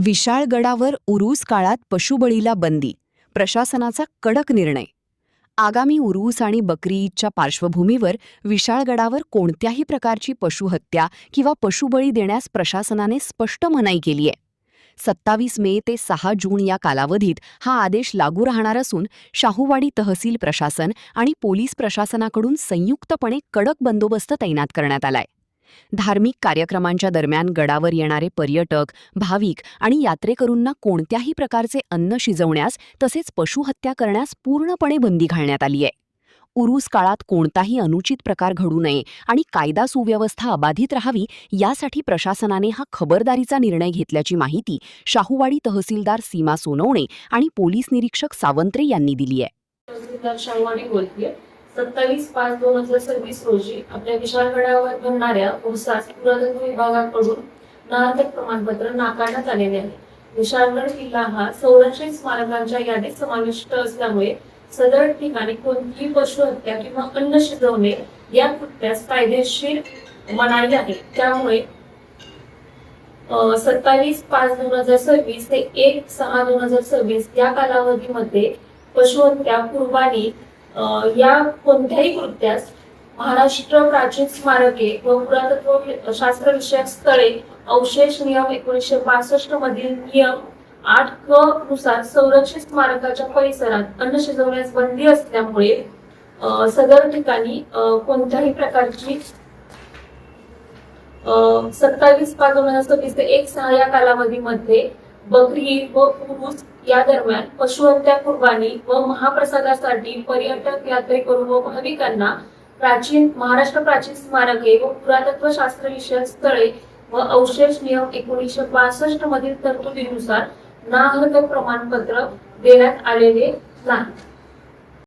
विशाळगडावर उरूस काळात पशुबळीला बंदी, प्रशासनाचा कडक निर्णय. आगामी उरूस आणि बकरी ईदच्या पार्श्वभूमीवर विशाळगडावर कोणत्याही प्रकारची पशुहत्या किंवा पशुबळी देण्यास प्रशासनाने स्पष्ट मनाई केली आहे. 27 मे ते 6 जून या कालावधीत हा आदेश लागू राहणार असून शाहूवाडी तहसील प्रशासन आणि पोलीस प्रशासनाकडून संयुक्तपणे कडक बंदोबस्त तैनात करण्यात आलाय. धार्मिक कार्यक्रमांच्या दरम्यान गडावर येणारे पर्यटक, भाविक आणि यात्रेकरूंना कोणत्याही प्रकारचे अन्न शिजवण्यास तसेच पशुहत्या करण्यास पूर्णपणे बंदी घालण्यात आली आहे. उरूस काळात कोणताही अनुचित प्रकार घडू नये आणि कायदा सुव्यवस्था अबाधित राहावी यासाठी प्रशासनाने हा खबरदारीचा निर्णय घेतल्याची माहिती शाहूवाडी तहसीलदार सीमा सोनवणे आणि पोलीस निरीक्षक सावंत्रे यांनी दिली आहे. 27/5/2026 रोजी आपल्या विशाळगडावर भरणाऱ्या उरुसास पुरातत्व विभागाकडून नागरिक प्रमाणपत्र नाकारण्यात आलेले आहे. विशाळगड किल्ला हा संरक्षित स्मारकांच्या यादीत समाविष्ट असल्यामुळे सदर ठिकाणी कोणतीही पशुहत्या किंवा अन्न शिजवणे या कृत्यास कायदेशीर मनाई आहे. त्यामुळे 27/5/2026 ते 1/6/2026 या कालावधीमध्ये पशुहत्या, कुर्बानी या कोणत्याही कृत्यास महाराष्ट्र प्राचीन स्मारके व पुरातत्व शास्त्र विषयक स्थळे अवशेष नियम 1962 मधील नियम 8 नुसार संरक्षित स्मारकाच्या परिसरात अन्न शिजवण्यास बंदी असल्यामुळे सदर ठिकाणी कोणत्याही प्रकारची 27/5/2026 ते 1/6 या कालावधीमध्ये बकरी ईद व उरूस या दरम्यान पशुहत्या, कुर्बानी व महाप्रसादासाठी पर्यटक, यात्रेकरू व भाविकांना महाराष्ट्र प्राचीन स्मारके व पुरातत्व शास्त्र विषयक स्थळे व अवशेष नियम 1962 मधील तरतुदीनुसार ना हरकत प्रमाणपत्र देण्यात आलेले नाही.